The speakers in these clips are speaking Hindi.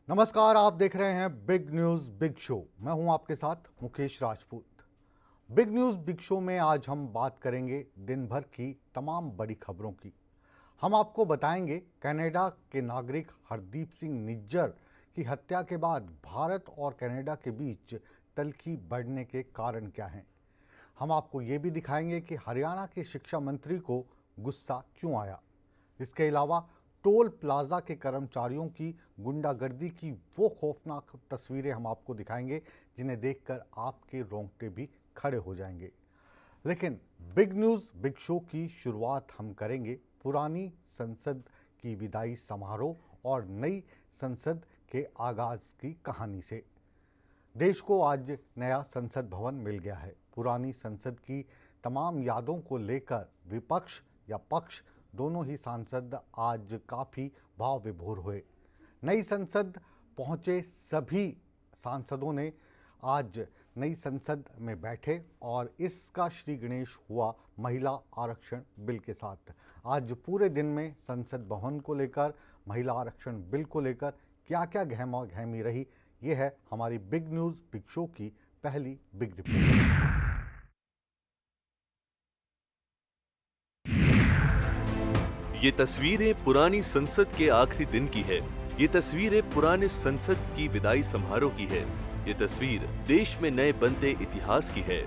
नमस्कार, आप देख रहे हैं बिग न्यूज बिग शो। मैं हूं आपके साथ Mukesh Rajput. Big news big show में आज हम बात करेंगे दिन भर की तमाम बड़ी खबरों की। हम आपको बताएंगे कनाडा के नागरिक हरदीप सिंह निज्जर की हत्या के बाद भारत और कनाडा के बीच तल्खी बढ़ने के कारण क्या हैं। हम आपको ये भी दिखाएंगे कि हरियाणा के शिक्षा मंत्री को गुस्सा क्यों आया। इसके अलावा टोल प्लाजा के कर्मचारियों की गुंडागर्दी की वो खौफनाक तस्वीरें हम आपको दिखाएंगे जिन्हें देखकर आपके रोंगटे भी खड़े हो जाएंगे। लेकिन बिग न्यूज़ बिग शो की शुरुआत हम करेंगे पुरानी संसद की विदाई समारोह और नई संसद के आगाज की कहानी से। देश को आज नया संसद भवन मिल गया है। पुरानी संसद की तमाम यादों को लेकर विपक्ष या पक्ष दोनों ही सांसद आज काफ़ी भाव विभोर हुए। नई संसद पहुंचे सभी सांसदों ने आज नई संसद में बैठे और इसका श्री गणेश हुआ महिला आरक्षण बिल के साथ। आज पूरे दिन में संसद भवन को लेकर, महिला आरक्षण बिल को लेकर क्या क्या गहमा गहमी रही, ये है हमारी बिग न्यूज़ बिग शो की पहली बिग रिपोर्ट। ये तस्वीरें पुरानी संसद के आखिरी दिन की है। ये तस्वीरें पुराने संसद की विदाई समारोह की है। ये तस्वीर देश में नए बनते इतिहास की है।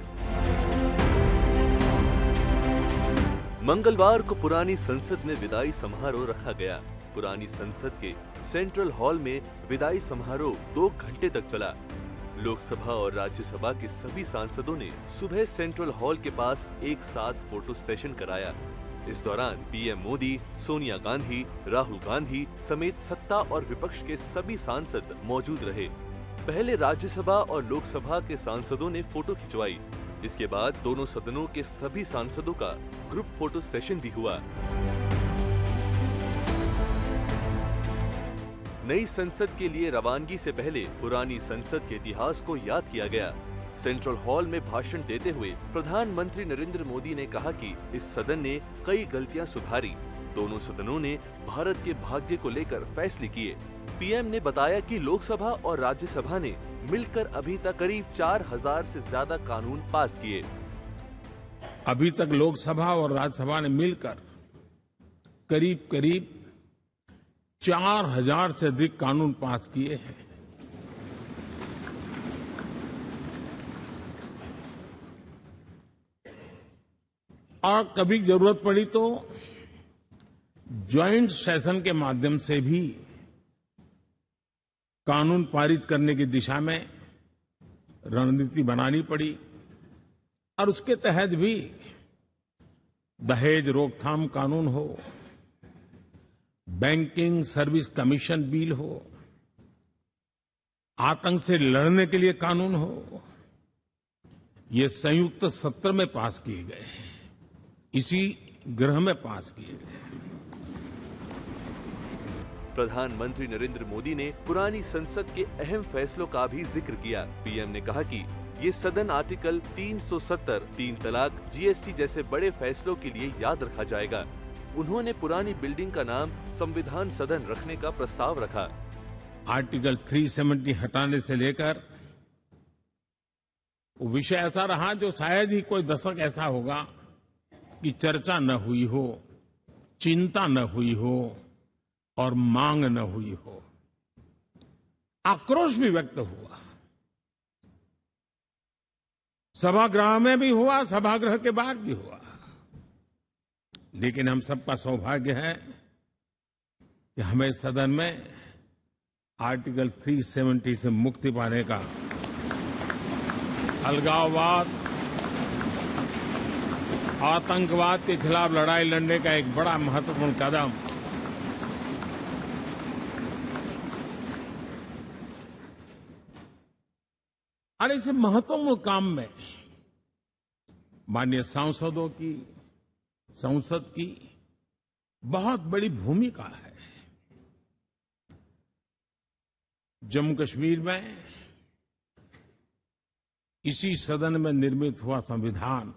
मंगलवार को पुरानी संसद में विदाई समारोह रखा गया। पुरानी संसद के सेंट्रल हॉल में विदाई समारोह 2 घंटे तक चला। लोकसभा और राज्यसभा के सभी सांसदों ने सुबह सेंट्रल हॉल के पास एक साथ फोटो सेशन कराया। इस दौरान पीएम मोदी, सोनिया गांधी, राहुल गांधी समेत सत्ता और विपक्ष के सभी सांसद मौजूद रहे। पहले राज्यसभा और लोकसभा के सांसदों ने फोटो खिंचवाई। इसके बाद दोनों सदनों के सभी सांसदों का ग्रुप फोटो सेशन भी हुआ। नई संसद के लिए रवानगी से पहले पुरानी संसद के इतिहास को याद किया गया। सेंट्रल हॉल में भाषण देते हुए प्रधानमंत्री नरेंद्र मोदी ने कहा कि इस सदन ने कई गलतियां सुधारी। दोनों सदनों ने भारत के भाग्य को लेकर फैसले किए। पीएम ने बताया कि लोकसभा और राज्यसभा ने मिलकर अभी तक करीब 4000 से ज्यादा कानून पास किए। अभी तक लोकसभा और राज्यसभा ने मिलकर करीब 4000 से अधिक कानून पास किए हैं। और कभी जरूरत पड़ी तो ज्वाइंट सेशन के माध्यम से भी कानून पारित करने की दिशा में रणनीति बनानी पड़ी और उसके तहत भी दहेज रोकथाम कानून हो, बैंकिंग सर्विस कमीशन बिल हो, आतंक से लड़ने के लिए कानून हो, ये संयुक्त सत्र में पास किए गए हैं, इसी गृह में पास किए गए। प्रधानमंत्री नरेंद्र मोदी ने पुरानी संसद के अहम फैसलों का भी जिक्र किया। पीएम ने कहा कि ये सदन आर्टिकल 370, 3 तलाक, जीएसटी जैसे बड़े फैसलों के लिए याद रखा जाएगा। उन्होंने पुरानी बिल्डिंग का नाम संविधान सदन रखने का प्रस्ताव रखा। आर्टिकल 370 हटाने से लेकर वो विषय ऐसा रहा जो शायद ही कोई दशक ऐसा होगा कि चर्चा न हुई हो, चिंता न हुई हो और मांग न हुई हो। आक्रोश भी व्यक्त हुआ, सभागृह में भी हुआ, सभागृह के बाहर भी हुआ। लेकिन हम सबका सौभाग्य है कि हमें सदन में आर्टिकल 370 से मुक्ति पाने का, अलगाववाद, आतंकवाद के खिलाफ लड़ाई लड़ने का एक बड़ा महत्वपूर्ण कदम और इस महत्वपूर्ण काम में माननीय सांसदों की, संसद की बहुत बड़ी भूमिका है। जम्मू कश्मीर में इसी सदन में निर्मित हुआ संविधान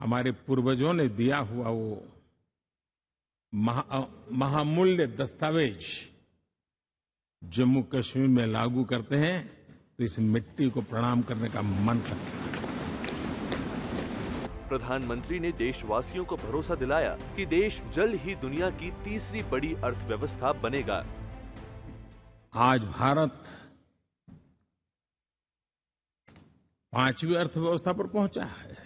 हमारे पूर्वजों ने दिया हुआ वो महामूल्य दस्तावेज जम्मू कश्मीर में लागू करते हैं तो इस मिट्टी को प्रणाम करने का मन करता है। प्रधानमंत्री ने देशवासियों को भरोसा दिलाया कि देश जल्द ही दुनिया की तीसरी बड़ी अर्थव्यवस्था बनेगा। आज भारत 5वीं अर्थव्यवस्था पर पहुंचा है,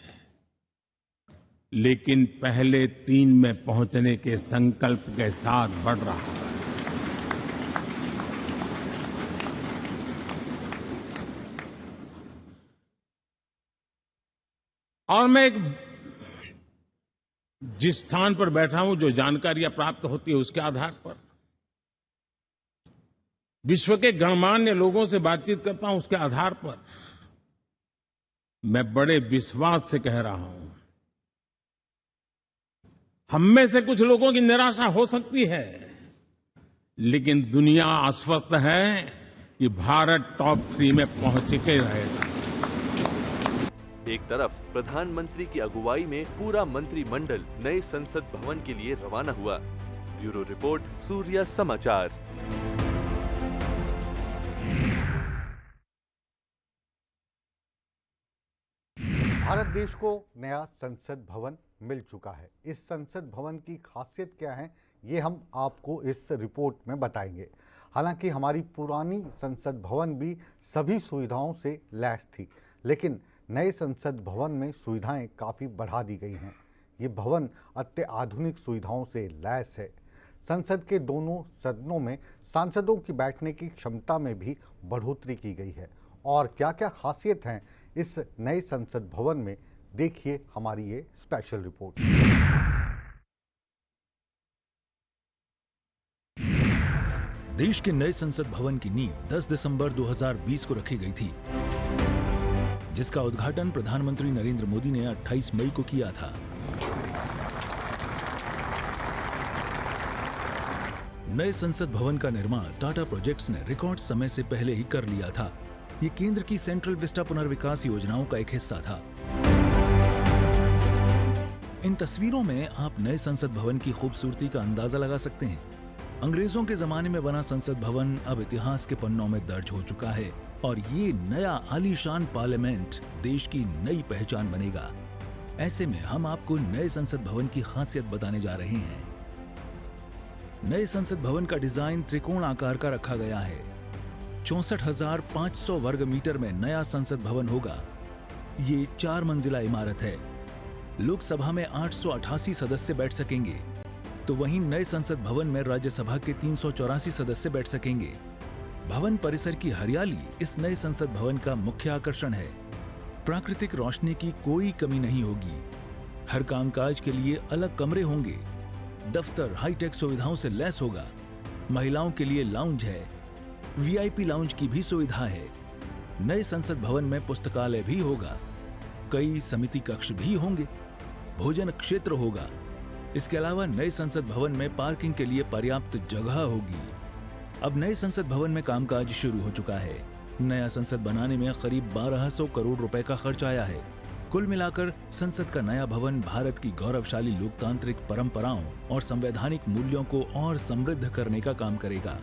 लेकिन पहले 3 में पहुंचने के संकल्प के साथ बढ़ रहा है। और मैं जिस स्थान पर बैठा हूं, जो जानकारियां प्राप्त होती है उसके आधार पर विश्व के गणमान्य लोगों से बातचीत करता हूं, उसके आधार पर मैं बड़े विश्वास से कह रहा हूं, हम में से कुछ लोगों की निराशा हो सकती है, लेकिन दुनिया आश्वस्त है कि भारत टॉप 3 में पहुंच के रहेगा। एक तरफ प्रधानमंत्री की अगुवाई में पूरा मंत्रिमंडल नए संसद भवन के लिए रवाना हुआ। ब्यूरो रिपोर्ट, सूर्या समाचार। भारत देश को नया संसद भवन मिल चुका है। इस संसद भवन की खासियत क्या है, ये हम आपको इस रिपोर्ट में बताएंगे। हालांकि हमारी पुरानी संसद भवन भी सभी सुविधाओं से लैस थी, लेकिन नए संसद भवन में सुविधाएं काफ़ी बढ़ा दी गई हैं। ये भवन अत्याधुनिक सुविधाओं से लैस है। संसद के दोनों सदनों में सांसदों की बैठने की क्षमता में भी बढ़ोतरी की गई है। और क्या क्या खासियत हैं इस नए संसद भवन में, देखिए हमारी ये स्पेशल रिपोर्ट। देश के नए संसद भवन की नींव 10 दिसंबर 2020 को रखी गई थी, जिसका उद्घाटन प्रधानमंत्री नरेंद्र मोदी ने 28 मई को किया था। नए संसद भवन का निर्माण टाटा प्रोजेक्ट्स ने रिकॉर्ड समय से पहले ही कर लिया था। ये केंद्र की सेंट्रल विस्टा पुनर्विकास योजनाओं का एक हिस्सा था। इन तस्वीरों में आप नए संसद भवन की खूबसूरती का अंदाजा लगा सकते हैं। अंग्रेजों के जमाने में बना संसद भवन अब इतिहास के पन्नों में दर्ज हो चुका है और ये नया आलीशान पार्लियामेंट देश की नई पहचान बनेगा। ऐसे में हम आपको नए संसद भवन की खासियत बताने जा रहे हैं। नए संसद भवन का डिजाइन त्रिकोण आकार का रखा गया है। 64,500 वर्ग मीटर में नया संसद भवन होगा। ये 4 मंजिला इमारत है। लोकसभा में 888 सदस्य बैठ सकेंगे, तो वहीं नए संसद भवन में राज्यसभा के 384 सदस्य बैठ सकेंगे। भवन परिसर की हरियाली इस नए संसद भवन का मुख्य आकर्षण है। प्राकृतिक रोशनी की कोई कमी नहीं होगी। हर कामकाज के लिए अलग कमरे होंगे। दफ्तर हाईटेक सुविधाओं से लैस होगा। महिलाओं के लिए लाउंज है। वीआईपी लाउंज की भी सुविधा है। नए संसद भवन में पुस्तकालय भी होगा। कई समिति कक्ष भी होंगे। भोजन क्षेत्र होगा। इसके अलावा नए संसद भवन में पार्किंग के लिए पर्याप्त जगह होगी। अब नए संसद भवन में कामकाज शुरू हो चुका है। नया संसद बनाने में करीब 1200 करोड़ रुपए का खर्च आया है। कुल मिलाकर संसद का नया भवन भारत की गौरवशाली लोकतांत्रिक परंपराओं और संवैधानिक मूल्यों को और समृद्ध करने का काम करेगा।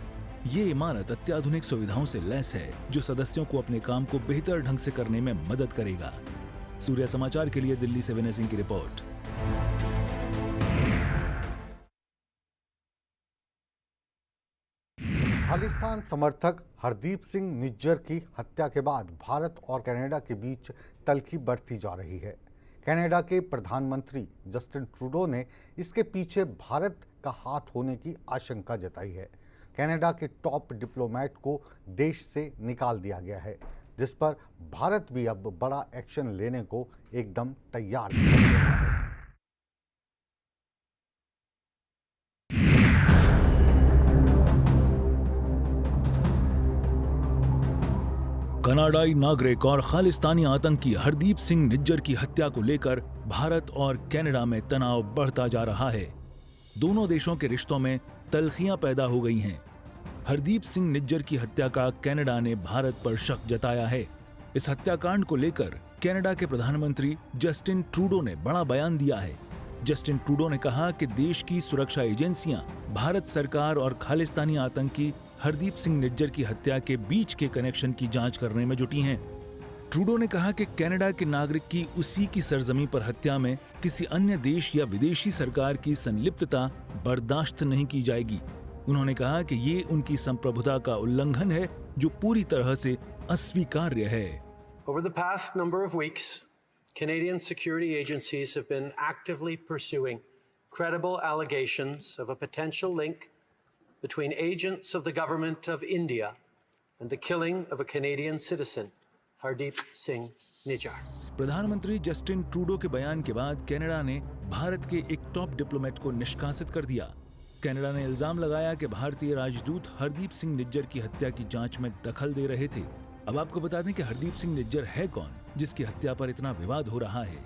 ये इमारत अत्याधुनिक सुविधाओं से लैस है, जो सदस्यों को अपने काम को बेहतर ढंग से करने में मदद करेगा। सूर्या समाचार के लिए दिल्ली से विनय सिंह की रिपोर्ट। खालिस्तान समर्थक हरदीप सिंह निज्जर की हत्या के बाद भारत और कनाडा के बीच तल्खी बढ़ती जा रही है। कनाडा के प्रधानमंत्री जस्टिन ट्रूडो ने इसके पीछे भारत का हाथ होने की आशंका जताई है। कनाडा के टॉप डिप्लोमेट को देश से निकाल दिया गया है, जिस पर भारत भी अब बड़ा एक्शन लेने को एकदम तैयार है। कनाडाई नागरिक और खालिस्तानी आतंकी हरदीप सिंह निज्जर की हत्या को लेकर भारत और कनाडा में तनाव बढ़ता जा रहा है। दोनों देशों के रिश्तों में तल्खियां पैदा हो गई हैं। हरदीप सिंह निज्जर की हत्या का कनाडा ने भारत पर शक जताया है। इस हत्याकांड को लेकर कनाडा के प्रधानमंत्री जस्टिन ट्रूडो ने बड़ा बयान दिया है। जस्टिन ट्रूडो ने कहा कि देश की सुरक्षा एजेंसियां भारत सरकार और खालिस्तानी आतंकी हरदीप सिंह निज्जर की हत्या के बीच के कनेक्शन की जांच करने में जुटी हैं। ट्रूडो ने कहा कि कनाडा के नागरिक की उसी की सरजमी पर हत्या में किसी अन्य देश या विदेशी सरकार की संलिप्तता बर्दाश्त नहीं की जाएगी। उन्होंने कहा कि ये उनकी संप्रभुता का उल्लंघन है जो पूरी तरह से अस्वीकार्य है। Over the past number of weeks, Canadian security agencies have been actively pursuing credible allegations of a potential link between agents of the government of India and the killing of a Canadian citizen, Hardeep Singh Nijjar. प्रधानमंत्री जस्टिन ट्रूडो के बयान के बाद कनाडा ने भारत के एक टॉप डिप्लोमेट को निष्कासित कर दिया। कनाडा ने इल्जाम लगाया कि भारतीय राजदूत हरदीप सिंह निज्जर की हत्या की जांच में दखल दे रहे थे। अब आपको बता दें कि हरदीप सिंह निज्जर है कौन जिसकी हत्या पर इतना विवाद हो रहा है।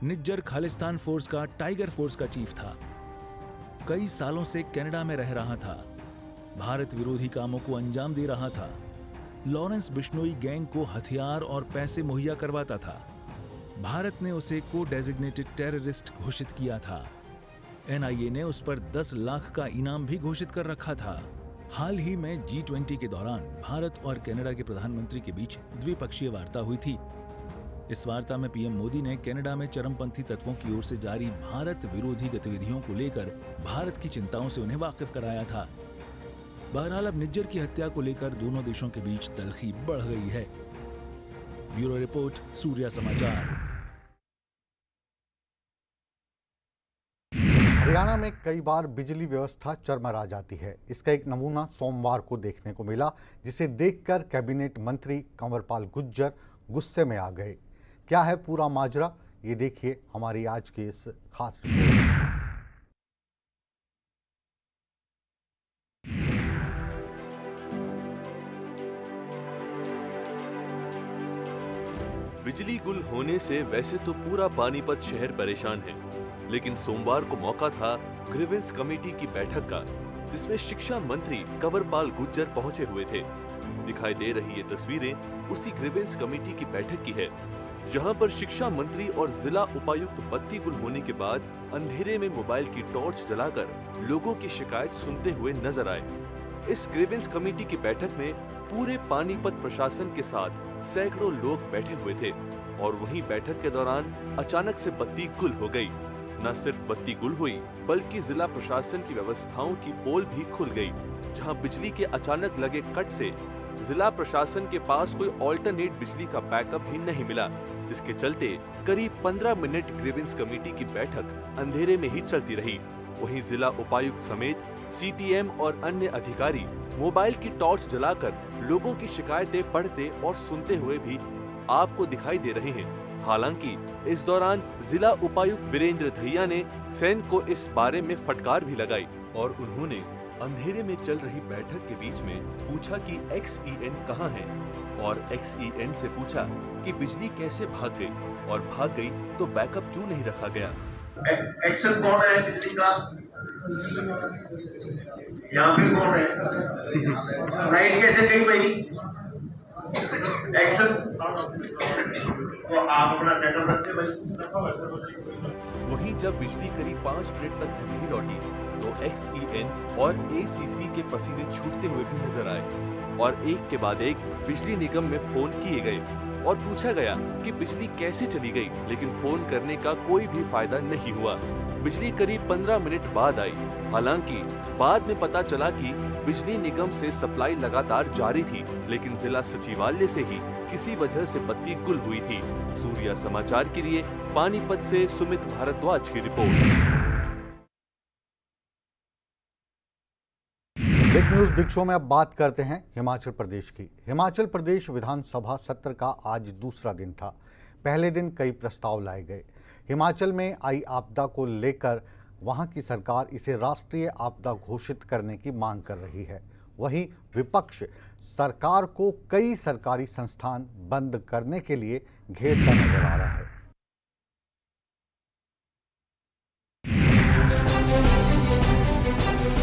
निज्जर खालिस्तान फोर्स का टाइगर फोर्स का चीफ था। कई सालों से कनाडा में रह रहा था। भारत विरोधी कामों को अंजाम दे रहा था। लॉरेंस बिश्नोई गैंग को हथियार और पैसे मुहैया करवाता था। भारत ने उसे को डेजिग्नेटेड टेररिस्ट घोषित किया था। एनआईए ने उस पर 10 लाख का इनाम भी घोषित कर रखा था। हाल ही में G20 के दौरान भारत और कनाडा के प्रधानमंत्री के बीच द्विपक्षीय वार्ता हुई थी। इस वार्ता में पीएम मोदी ने कनाडा में चरमपंथी तत्वों की ओर से जारी भारत विरोधी गतिविधियों को लेकर भारत की चिंताओं से उन्हें वाकिफ कराया था। बहरहाल अब निज्जर की हत्या को लेकर दोनों देशों के बीच तलखी बढ़ गई है। ब्यूरो रिपोर्ट, सूर्या समाचार। हरियाणा में कई बार बिजली व्यवस्था चरमरा जाती है। इसका एक नमूना सोमवार को देखने को मिला, जिसे देखकर कैबिनेट मंत्री कंवरपाल गुज्जर गुस्से में आ गए। क्या है पूरा माजरा, ये देखिए हमारी आज की इस खास रिपोर्ट में। बिजली गुल होने से वैसे तो पूरा पानीपत शहर परेशान है, लेकिन सोमवार को मौका था ग्रीवेंस कमेटी की बैठक का, जिसमें शिक्षा मंत्री कंवरपाल गुज्जर पहुंचे हुए थे। दिखाई दे रही ये तस्वीरें उसी ग्रीवेंस कमेटी की बैठक की है, जहां पर शिक्षा मंत्री और जिला उपायुक्त बत्ती गुल होने के बाद अंधेरे में मोबाइल की टॉर्च जलाकर लोगों की शिकायत सुनते हुए नजर आए। इस ग्रीवेंस कमेटी की बैठक में पूरे पानीपत प्रशासन के साथ सैकड़ों लोग बैठे हुए थे और वहीं बैठक के दौरान अचानक से बत्ती गुल हो गई। न सिर्फ बत्ती गुल हुई, बल्कि जिला प्रशासन की व्यवस्थाओं की पोल भी खुल गई, जहां बिजली के अचानक लगे कट से जिला प्रशासन के पास कोई ऑल्टरनेट बिजली का बैकअप भी नहीं मिला, जिसके चलते करीब 15 मिनट ग्रीवेंस कमेटी की बैठक अंधेरे में ही चलती रही। वहीं जिला उपायुक्त समेत सीटीएम और अन्य अधिकारी मोबाइल की टॉर्च जलाकर लोगों की शिकायतें पढ़ते और सुनते हुए भी आपको दिखाई दे रहे हैं। हालांकि इस दौरान जिला उपायुक्त वीरेंद्र धैया ने सेन को इस बारे में फटकार भी लगाई और उन्होंने अंधेरे में चल रही बैठक के बीच में पूछा कि XEN कहां है और XEN से पूछा कि बिजली कैसे भाग गई और भाग गई तो बैकअप क्यों नहीं रखा गया। एक्शन कौन है बिजली का? यहाँ पे कौन है? लाइट कैसे गई भाई? एक्शन तो आप अपना सेटअप रखते भाई। वहीं जब बिजली करीब 5 मिनट तक नहीं लौटी तो XEN और ACC के पसीने छूटते हुए भी नजर आए और एक के बाद एक बिजली निगम में फोन किए गए और पूछा गया कि बिजली कैसे चली गई, लेकिन फोन करने का कोई भी फायदा नहीं हुआ। बिजली करीब 15 मिनट बाद आई। हालांकि बाद में पता चला कि बिजली निगम से सप्लाई लगातार जारी थी, लेकिन जिला सचिवालय से ही किसी वजह से बत्ती गुल हुई थी। सूर्या समाचार के लिए पानीपत से सुमित भारद्वाज की report. Big news big show में अब बात करते हैं हिमाचल प्रदेश की। हिमाचल प्रदेश विधानसभा सत्र का आज दूसरा दिन था। पहले दिन कई प्रस्ताव लाए गए। हिमाचल में आई आपदा को लेकर वहां की सरकार इसे राष्ट्रीय आपदा घोषित करने की मांग कर रही है। वहीं विपक्ष सरकार को कई सरकारी संस्थान बंद करने के लिए घेरता नजर आ रहा है।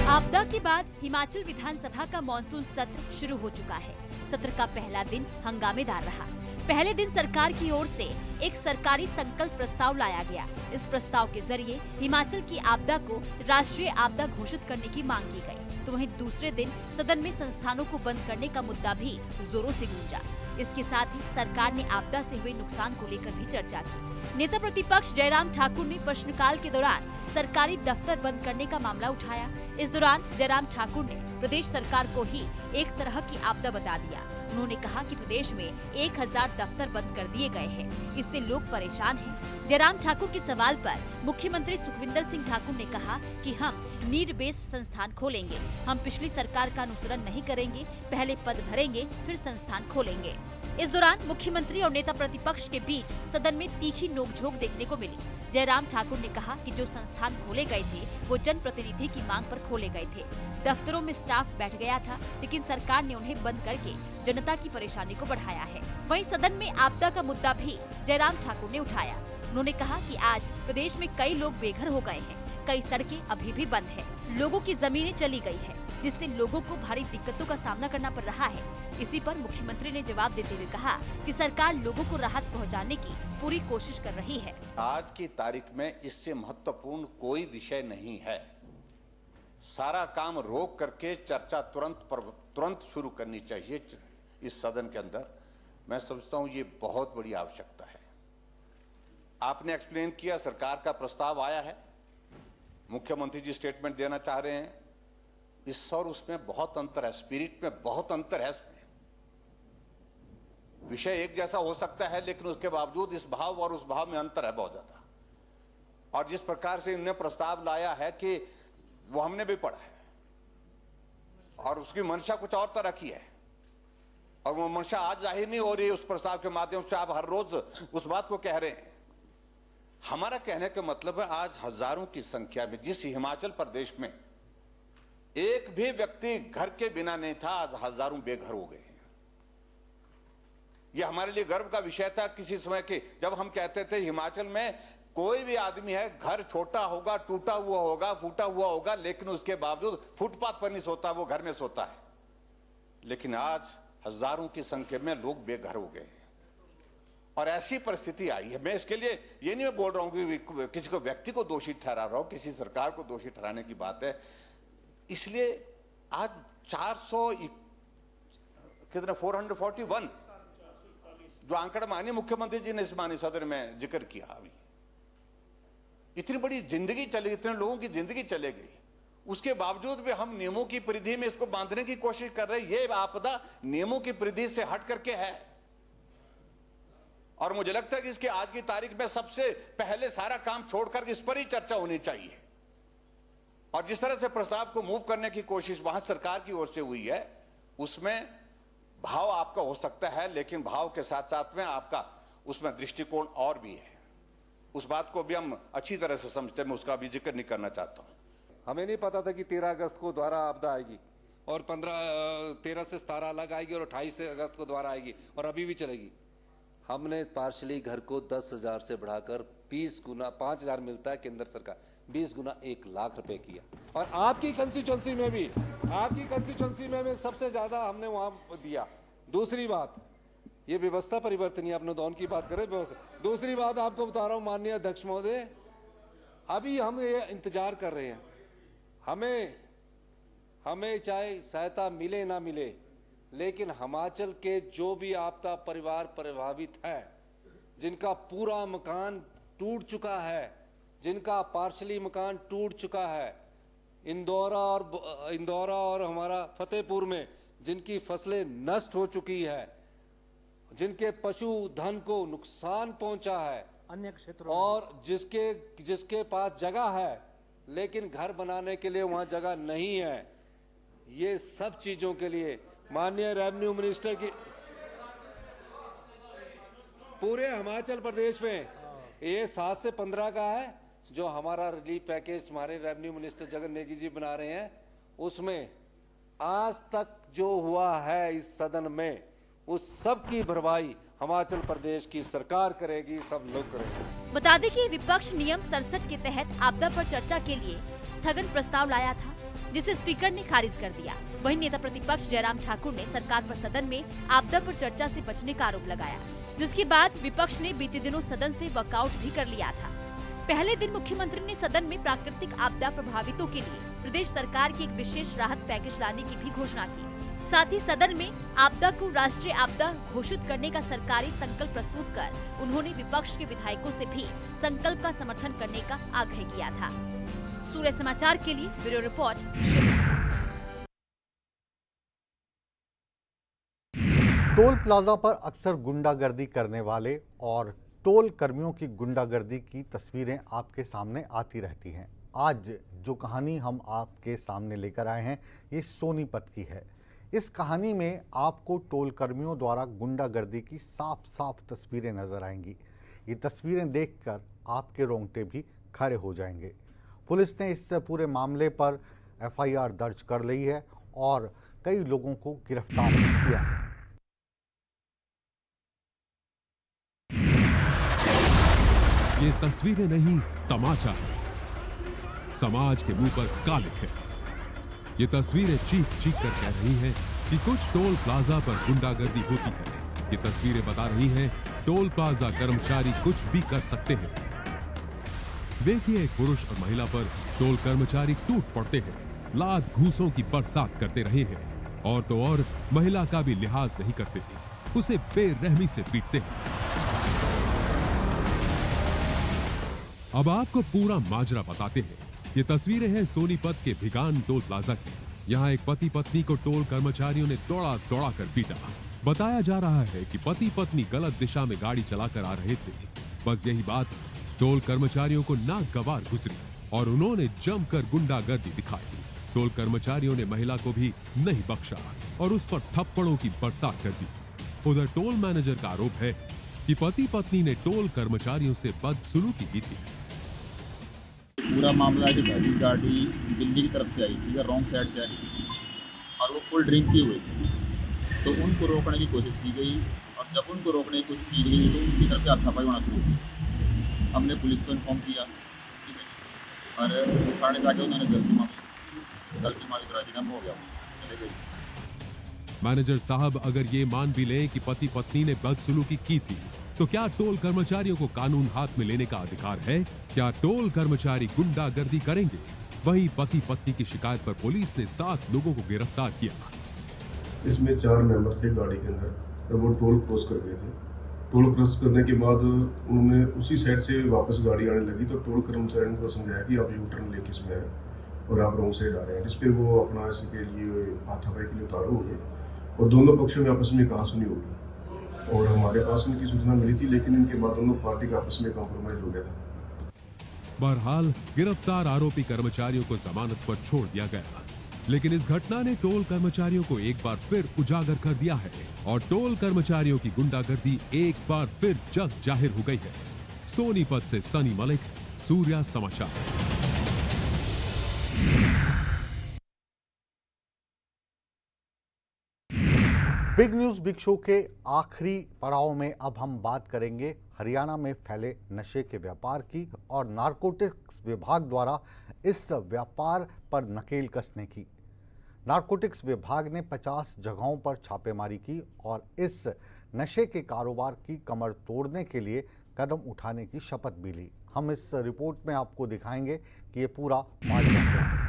आपदा के बाद हिमाचल विधानसभा का मॉनसून सत्र शुरू हो चुका है। सत्र का पहला दिन हंगामेदार रहा। पहले दिन सरकार की ओर से एक सरकारी संकल्प प्रस्ताव लाया गया। इस प्रस्ताव के जरिए हिमाचल की आपदा को राष्ट्रीय आपदा घोषित करने की मांग की गई। तो वहीं दूसरे दिन सदन में संस्थानों को बंद करने का मुद्दा भी जोरों से गूंजा। इसके साथ ही सरकार ने आपदा से हुए नुकसान को लेकर भी चर्चा की। नेता प्रतिपक्ष जयराम ठाकुर ने प्रश्नकाल के दौरान सरकारी दफ्तर बंद करने का मामला उठाया। इस दौरान जयराम ठाकुर ने प्रदेश सरकार को ही एक तरह की आपदा बता दिया। उन्होंने कहा कि प्रदेश में 1000 दफ्तर बंद कर दिए गए हैं, इससे लोग परेशान हैं। जयराम ठाकुर के सवाल पर मुख्यमंत्री सुखविंदर सिंह ठाकुर ने कहा कि हम नीड बेस्ड संस्थान खोलेंगे, हम पिछली सरकार का अनुसरण नहीं करेंगे, पहले पद भरेंगे फिर संस्थान खोलेंगे। इस दौरान मुख्यमंत्री और नेता प्रतिपक्ष के बीच सदन में तीखी नोकझोंक देखने को मिली। जयराम ठाकुर ने कहा कि जो संस्थान खोले गए थे वो जनप्रतिनिधि की मांग पर खोले गए थे। दफ्तरों में स्टाफ बैठ गया था, लेकिन सरकार ने उन्हें बंद करके जनता की परेशानी को बढ़ाया है। वहीं सदन में आपदा का मुद्दा भी जयराम ठाकुर ने उठाया। उन्होंने कहा कि आज प्रदेश में कई लोग बेघर हो गए हैं, कई सड़कें अभी भी बंद है, लोगों की जमीनें चली गई है, जिससे लोगों को भारी दिक्कतों का सामना करना पड़ रहा है। इसी पर मुख्यमंत्री ने जवाब देते हुए कहा कि सरकार लोगों को राहत पहुंचाने की पूरी कोशिश कर रही है। आज की तारीख में इससे महत्वपूर्ण कोई विषय नहीं है। सारा काम रोक करके चर्चा तुरंत शुरू करनी चाहिए इस सदन के अंदर। मैं समझता हूं ये बहुत बड़ी आवश्यकता है। आपने एक्सप्लेन किया, सरकार का प्रस्ताव आया है, मुख्यमंत्री जी स्टेटमेंट देना चाह रहे हैं। इस और उसमें बहुत अंतर है, स्पिरिट में बहुत अंतर है। विषय एक जैसा हो सकता है, लेकिन उसके बावजूद इस भाव और उस भाव में अंतर है बहुत ज्यादा। और जिस प्रकार से इन्होंने प्रस्ताव लाया है कि वो हमने भी पढ़ा है, और उसकी मंशा कुछ और तरह की है, और वो मंशा आज जाहिर नहीं हो रही उस प्रस्ताव के माध्यम से। आप हर रोज उस बात को कह रहे हैं। हमारा कहने का मतलब है, आज हजारों की संख्या में, जिस हिमाचल प्रदेश में एक भी व्यक्ति घर के बिना नहीं था, आज हजारों बेघर हो गए हैं। यह हमारे लिए गर्व का विषय था किसी समय के, जब हम कहते थे हिमाचल में कोई भी आदमी है, घर छोटा होगा, टूटा हुआ होगा, फूटा हुआ होगा, लेकिन उसके बावजूद फुटपाथ पर नहीं सोता, वो घर में सोता है। लेकिन आज हजारों की संख्या में लोग बेघर हो गए हैं, और ऐसी परिस्थिति आई है। मैं इसके लिए ये नहीं मैं बोल रहा हूं कि किसी को व्यक्ति को दोषी ठहरा रहा हूं, किसी सरकार को दोषी ठहराने की बात है। इसलिए आज 441 जो आंकड़ा माननीय मुख्यमंत्री जी ने इस माननीय सदन में जिक्र किया, अभी इतनी बड़ी जिंदगी चली, इतने लोगों की जिंदगी चले गई, उसके बावजूद भी हम नियमों की परिधि में इसको बांधने की कोशिश कर रहे हैं। ये आपदा नियमों की परिधि से हट करके है, और मुझे लगता है कि इसकी आज की तारीख में सबसे पहले सारा काम छोड़कर इस पर ही चर्चा होनी चाहिए। और जिस तरह से प्रस्ताव को मूव करने की कोशिश वहां सरकार की ओर से हुई है, उसमें भाव आपका हो सकता है, लेकिन भाव के साथ साथ में आपका उसमें दृष्टिकोण और भी है। उस बात को भी हम अच्छी तरह से समझते हैं, मैं उसका भी जिक्र नहीं करना चाहता हूं। हमें नहीं पता था कि 13 अगस्त को दोबारा आपदा आएगी, और 13 से 17 अलग आएगी, और 28 अगस्त को दोबारा आएगी, और अभी भी चलेगी। हमने पार्शली घर को 10,000 से बढ़ाकर 20 गुना, 5,000 मिलता है केंद्र सरकार, 20 गुना 1 लाख रुपए किया। और आपकी कंस्टिट्यूंसी में भी सबसे ज्यादा हमने वहां दिया। दूसरी बात, ये व्यवस्था परिवर्तन, आपने दौन की बात करें व्यवस्था। दूसरी बात आपको बता रहा हूं माननीय अध्यक्ष महोदय, अभी हम ये इंतजार कर रहे हैं, हमें चाहे सहायता मिले ना मिले, लेकिन हिमाचल के जो भी आपदा परिवार प्रभावित है, जिनका पूरा मकान टूट चुका है, जिनका पार्शली मकान टूट चुका है, इंदौरा और हमारा फतेहपुर में जिनकी फसलें नष्ट हो चुकी है, जिनके पशुधन को नुकसान पहुंचा है, अन्य क्षेत्रों और जिसके पास जगह है लेकिन घर बनाने के लिए वहां जगह नहीं है, ये सब चीजों के लिए माननीय रेवेन्यू मिनिस्टर की पूरे हिमाचल प्रदेश में ये 7 से 15 का है जो हमारा रिलीफ पैकेज हमारे रेवेन्यू मिनिस्टर जगन नेगी जी बना रहे हैं। उसमें आज तक जो हुआ है इस सदन में, उस सब की भरपाई हिमाचल प्रदेश की सरकार करेगी, सब लोग करेंगे। बता दें कि विपक्ष नियम 67 के तहत आपदा पर चर्चा के लिए स्थगन प्रस्ताव लाया था, जिसे स्पीकर ने खारिज कर दिया। वहीं नेता प्रतिपक्ष जयराम ठाकुर ने सरकार पर सदन में आपदा पर चर्चा से बचने का आरोप लगाया, जिसके बाद विपक्ष ने बीते दिनों सदन से वॉकआउट भी कर लिया था। पहले दिन मुख्यमंत्री ने सदन में प्राकृतिक आपदा प्रभावितों के लिए प्रदेश सरकार की एक विशेष राहत पैकेज लाने की भी घोषणा की। साथ ही सदन में आपदा को राष्ट्रीय आपदा घोषित करने का सरकारी संकल्प प्रस्तुत कर उन्होंने विपक्ष के विधायकों से भी संकल्प का समर्थन करने का आग्रह किया था। सूर्य समाचार के लिए bureau report Shimla. Toll plaza पर अक्सर गुंडागर्दी करने वाले और टोल कर्मियों की गुंडागर्दी की तस्वीरें आपके सामने आती रहती हैं। आज जो कहानी हम आपके सामने लेकर आए हैं ये सोनीपत की है। इस कहानी में आपको टोल कर्मियों द्वारा गुंडागर्दी की साफ साफ तस्वीरें नजर आएंगी। ये तस्वीरें देखकर आपके रोंगटे भी खड़े हो जाएंगे। पुलिस ने इस पूरे मामले पर एफआईआर दर्ज कर ली है और कई लोगों को गिरफ्तार किया है। ये तस्वीरें नहीं, तमाचा है। समाज के मुंह पर कालिक है। ये तस्वीरें चीख चीख कर कह रही हैं कि कुछ टोल प्लाजा पर गुंडागर्दी होती है। ये तस्वीरें बता रही हैं टोल प्लाजा कर्मचारी कुछ भी कर सकते हैं। देखिए, एक पुरुष और महिला पर टोल कर्मचारी टूट पड़ते हैं, लात घूसों की बरसात करते रहे हैं और तो और महिला का भी लिहाज नहीं करते, उसे बेरहमी से पीटते हैं। अब आपको पूरा माजरा बताते हैं। ये तस्वीरें हैं सोनीपत के भिगान टोल प्लाजा की। यहाँ एक पति पत्नी को टोल कर्मचारियों ने दौड़ा दौड़ा कर पीटा। बताया जा रहा है कि पति पत्नी गलत दिशा में गाड़ी चलाकर आ रहे थे। बस यही बात टोल कर्मचारियों को नागवार गुजरी और उन्होंने जमकर गुंडागर्दी दिखाई। टोल कर्मचारियों ने महिला को भी नहीं बख्शा और उस पर थप्पड़ों की बरसात कर दी। उधर टोल मैनेजर का आरोप है कि पति पत्नी ने टोल कर्मचारियों से बदसलूकी की थी। पूरा मामला है कि पहली गाड़ी दिल्ली की तरफ से आई थी या रॉन्ग साइड से आई थी और वो फुल ड्रिंक की हुई थी, तो उनको रोकने की कोशिश की गई और जब उनको रोकने की कोशिश की गई तो उनकी तरफ से हाथापाई होना शुरू हुई। हमने पुलिस को इन्फॉर्म किया और थाने जाके उन्होंने गलती मांगी तो राजीनामा हो गया, चले गए। मैनेजर साहब अगर ये मान भी लें कि पति पत्नी ने बदसलूकी की थी, तो क्या टोल कर्मचारियों को कानून हाथ में लेने का अधिकार है? क्या टोल कर्मचारी गुंडागर्दी करेंगे? वहीं पति पत्नी की शिकायत पर पुलिस ने 7 लोगों को गिरफ्तार किया। इसमें 4 मेंबर थे गाड़ी के अंदर और वो टोल क्रॉस कर गए थे। टोल क्रॉस करने के बाद उन्होंने उसी साइड से वापस गाड़ी आने लगी तो टोल कर्मचारियों को समझाया कि आप यू टर्न लेके इसमें आए और आप रॉन्ग साइड आ रहे हैं, जिस पे वो अपना इसके लिए हाथापाई के लिए उतारू हो गए और दोनों पक्षों में आपस में कहासुनी हो गई और हमारे पास इनकी सूचना मिली थी, लेकिन इनके बाद दोनों पार्टी का आपस में कॉम्प्रोमाइज हो गया था। बहरहाल गिरफ्तार आरोपी कर्मचारियों को जमानत पर छोड़ दिया गया, लेकिन इस घटना ने टोल कर्मचारियों को एक बार फिर उजागर कर दिया है और टोल कर्मचारियों की गुंडागर्दी एक बार फिर जग जाहिर हो गई है। सोनीपत से सनी मलिक, सूर्या समाचार। बिग न्यूज बिग शो के आखिरी पड़ाव में अब हम बात करेंगे हरियाणा में फैले नशे के व्यापार की और नारकोटिक्स विभाग द्वारा इस व्यापार पर नकेल कसने की। नारकोटिक्स विभाग ने 50 जगहों पर छापेमारी की और इस नशे के कारोबार की कमर तोड़ने के लिए कदम उठाने की शपथ भी ली। हम इस रिपोर्ट में आपको दिखाएंगे कि ये पूरा मामला क्या है।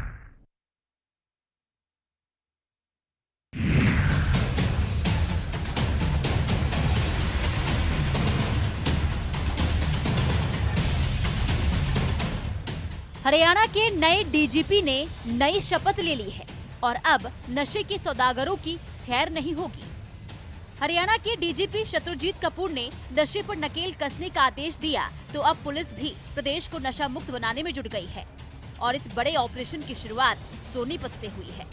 हरियाणा के नए डीजीपी ने नई शपथ ले ली है और अब नशे के सौदागरों की खैर नहीं होगी। हरियाणा के डीजीपी शत्रुजीत कपूर ने नशे पर नकेल कसने का आदेश दिया तो अब पुलिस भी प्रदेश को नशा मुक्त बनाने में जुट गई है और इस बड़े ऑपरेशन की शुरुआत सोनीपत से हुई है।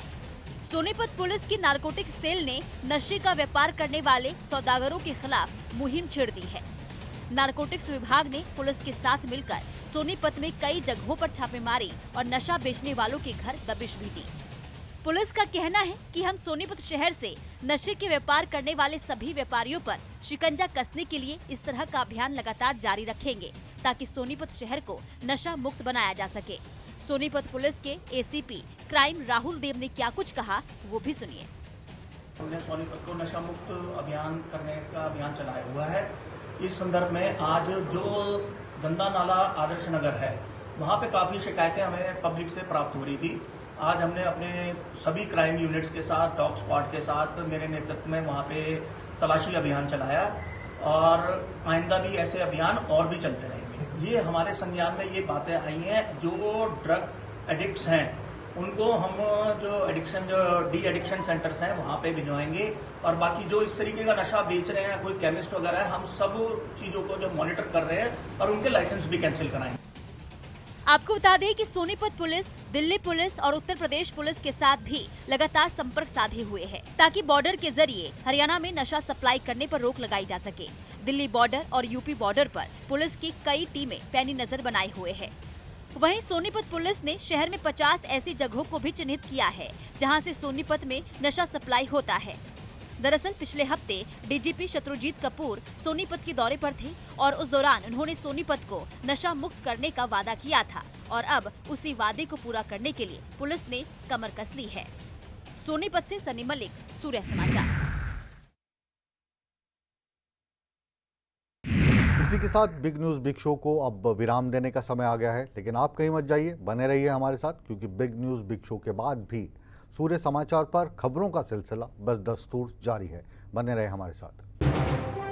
सोनीपत पुलिस की नारकोटिक्स सेल ने नशे का व्यापार करने वाले सौदागरों के खिलाफ मुहिम छेड़ दी है। नारकोटिक्स विभाग ने पुलिस के साथ मिलकर सोनीपत में कई जगहों पर छापेमारी और नशा बेचने वालों के घर दबिश भी दी। पुलिस का कहना है कि हम सोनीपत शहर से नशे के व्यापार करने वाले सभी व्यापारियों पर शिकंजा कसने के लिए इस तरह का अभियान लगातार जारी रखेंगे ताकि सोनीपत शहर को नशा मुक्त बनाया जा सके। सोनीपत पुलिस के एसीपी क्राइम राहुल देव ने क्या कुछ कहा वो भी सुनिए। हमने सोनीपत को नशा मुक्त अभियान करने का अभियान चलाया हुआ है। इस संदर्भ में आज जो गंदा नाला आदर्श नगर है, वहाँ पे काफ़ी शिकायतें हमें पब्लिक से प्राप्त हो रही थी। आज हमने अपने सभी क्राइम यूनिट्स के साथ, डॉग स्क्वाड के साथ, मेरे नेतृत्व में वहाँ पे तलाशी अभियान चलाया और आइंदा भी ऐसे अभियान और भी चलते रहेंगे। ये हमारे संज्ञान में ये बातें आई हैं, जो ड्रग एडिक्ट्स हैं उनको हम जो डी एडिक्शन सेंटर्स हैं वहाँ पे भिजवाएंगे, और बाकी जो इस तरीके का नशा बेच रहे हैं, कोई केमिस्ट वगैरह है, हम सब चीज़ों को जो मॉनिटर कर रहे हैं और उनके लाइसेंस भी कैंसिल कराएंगे। आपको बता दें कि सोनीपत पुलिस, दिल्ली पुलिस और उत्तर प्रदेश पुलिस के साथ भी लगातार संपर्क साधे हुए है, ताकि बॉर्डर के जरिए हरियाणा में नशा सप्लाई करने पर रोक लगाई जा सके। दिल्ली बॉर्डर और यूपी बॉर्डर पर पुलिस की कई टीमें पैनी नजर बनाए हुए है। वहीं सोनीपत पुलिस ने शहर में 50 ऐसी जगहों को भी चिन्हित किया है, जहां से सोनीपत में नशा सप्लाई होता है। दरअसल पिछले हफ्ते डीजीपी शत्रुजीत कपूर सोनीपत के दौरे पर थे और उस दौरान उन्होंने सोनीपत को नशा मुक्त करने का वादा किया था, और अब उसी वादे को पूरा करने के लिए पुलिस ने कमर कस ली है। सोनीपत से सनी मलिक, सूर्य समाचार। इसी के साथ बिग न्यूज़ बिग शो को अब विराम देने का समय आ गया है, लेकिन आप कहीं मत जाइए, बने रहिए हमारे साथ, क्योंकि बिग न्यूज़ बिग शो के बाद भी सूर्य समाचार पर खबरों का सिलसिला बस दस्तूर जारी है। बने रहे हमारे साथ।